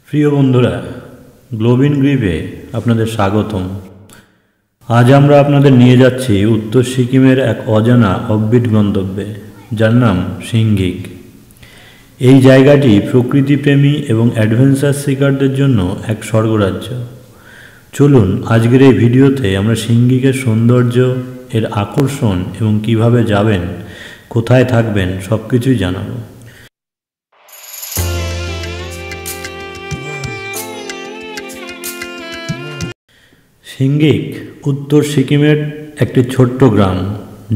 প্রিয় বন্ধুরা, গ্লোবিন গ্রিপে আপনাদের স্বাগতম। আজ আমরা আপনাদের নিয়ে যাচ্ছি উত্তর সিকিমের এক অজানা অফবিট গন্তব্যে, যার নাম সিঙ্গিক। এই জায়গাটি প্রকৃতিপ্রেমী এবং অ্যাডভেঞ্চার সিকারদের জন্য এক স্বর্গরাজ্য। চলুন আজকের এই ভিডিওতে আমরা সিঙ্গিকের সৌন্দর্য, এর আকর্ষণ এবং কিভাবে যাবেন, কোথায় থাকবেন সব কিছুই জানাবো। সিঙ্গিক উত্তর সিকিমের একটি ছোট্ট গ্রাম,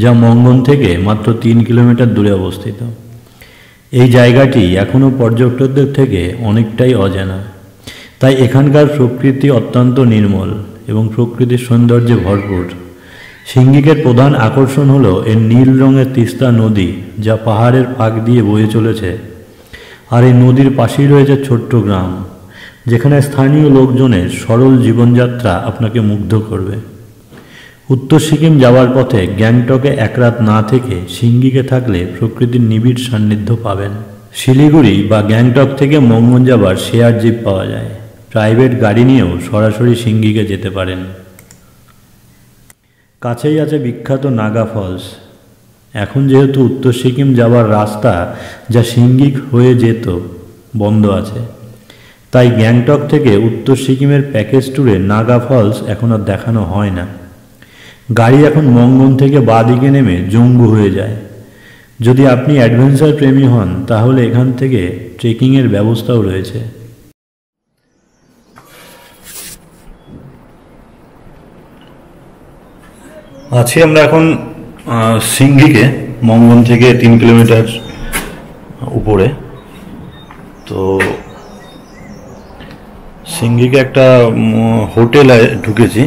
যা মঙ্গন থেকে মাত্র 3 কিলোমিটার দূরে অবস্থিত। এই জায়গাটি এখনও পর্যটকদের থেকে অনেকটাই অজানা, তাই এখানকার প্রকৃতি অত্যন্ত নির্মল এবং প্রকৃতির সৌন্দর্যে ভরপুর। সিঙ্গিকের প্রধান আকর্ষণ হলো এর নীল রঙের তিস্তা নদী, যা পাহাড়ের ফাঁক দিয়ে বয়ে চলেছে। আর এই নদীর পাশেই রয়েছে ছোট্ট গ্রাম, যেখানে স্থানীয় লোকজনের সরল জীবনযাত্রা আপনাকে মুগ্ধ করবে। উত্তর সিকিম যাওয়ার পথে গ্যাংটকে এক রাত না থেকে সিঙ্গিকে থাকলে প্রকৃতির নিবিড় সান্নিধ্য পাবেন। শিলিগুড়ি বা গ্যাংটক থেকে মঙ্গন যাবার শেয়ার জিপ পাওয়া যায়। প্রাইভেট গাড়ি নিয়েও সরাসরি সিঙ্গিকে যেতে পারেন। কাছেই আছে বিখ্যাত নাগা ফলস। এখন যেহেতু উত্তর সিকিম যাওয়ার রাস্তা, যা সিঙ্গিক হয়ে যেত, বন্ধ আছে, তাই গ্যাংটক থেকে উত্তর সিকিমের প্যাকেজ ট্যুরে নাগা ফলস এখন আর দেখানো হয় না। গাড়ি এখন মঙ্গন থেকে বাঁ দিকে নেমে জম্বু হয়ে যায়। যদি আপনি অ্যাডভেঞ্চার প্রেমী হন, তাহলে এখান থেকে ট্রেকিংয়ের ব্যবস্থাও রয়েছে। আছি আমরা এখন সিঙ্গিকে, মঙ্গন থেকে 3 কিলোমিটার উপরে। তো সিঙ্গিকে একটা হোটেলে ঢুকেছি,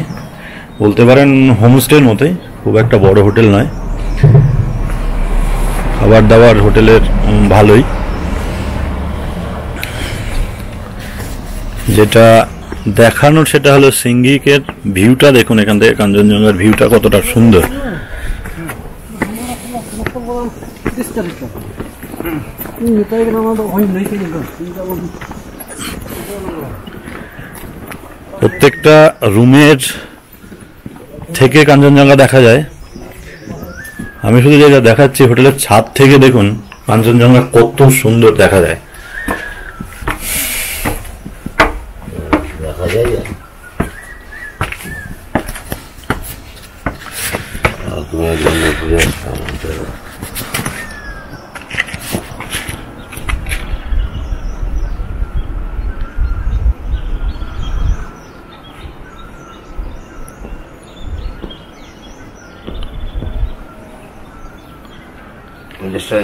বলতে পারেন হোমস্টের মতোই, খুব একটা বড় হোটেল নয়। খাবার দাবার হোটেলের ভালোই। যেটা দেখানোর সেটা হলো সিঙ্গিকের ভিউটা। দেখুন এখান থেকে কাঞ্চনজঙ্ঘার ভিউটা কতটা সুন্দর। প্রত্যেকটা রুমের থেকে কাঞ্চনজঙ্ঘা দেখা যায়। আমি শুধু যেটা দেখাচ্ছি, হোটেলের ছাদ থেকে দেখুন কাঞ্চনজঙ্ঘা কত সুন্দর দেখা যায়।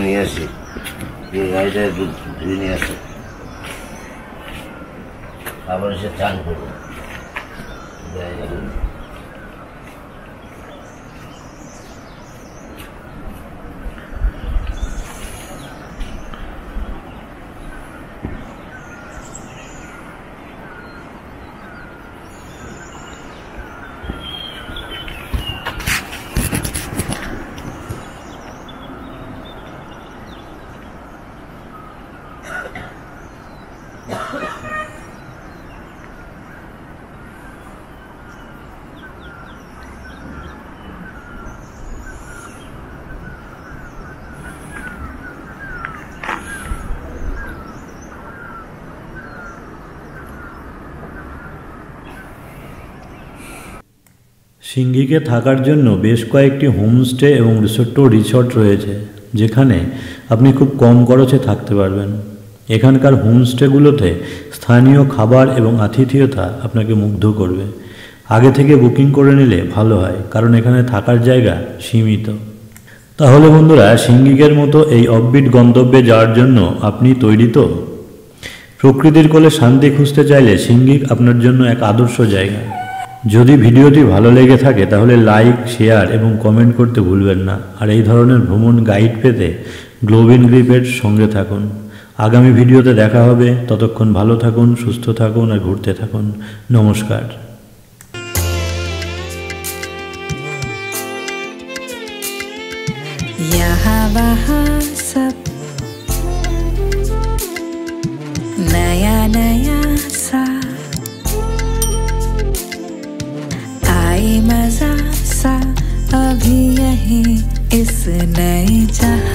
নিয়ে আসি, গাড়িটা ধুয়ে নিয়ে আসি, আবার এসে চান করবো। সিঙ্গিকে থাকার জন্য বেশ কয়েকটি হোমস্টে এবং রিসর্ট রয়েছে, যেখানে আপনি খুব কম খরচে থাকতে পারবেন। এখানকার হোমস্টেগুলোতে স্থানীয় খাবার এবং আতিথেয়তা আপনাকে মুগ্ধ করবে। আগে থেকে বুকিং করে নিলে ভালো হয়, কারণ এখানে থাকার জায়গা সীমিত। তাহলে বন্ধুরা, সিঙ্গিকের মতো এই অফবিট গন্তব্যে যাওয়ার জন্য আপনি তৈরি তো? প্রকৃতির কোলে শান্তি খুঁজতে চাইলে সিঙ্গিক আপনার জন্য এক আদর্শ জায়গা। যদি ভিডিওটি ভালো লেগে থাকে তাহলে লাইক, শেয়ার এবং কমেন্ট করতে ভুলবেন না। আর এই ধরনের ভ্রমণ গাইড পেতে গ্লোবিন গ্রিপের সঙ্গে থাকুন। আগামী ভিডিওতে দেখা হবে। ততক্ষণ ভালো থাকুন, সুস্থ থাকুন আর ঘুরতে থাকুন। নমস্কার। यहाँ वहाँ सब नया नया बेमजा सा अभी यही इस नए जहां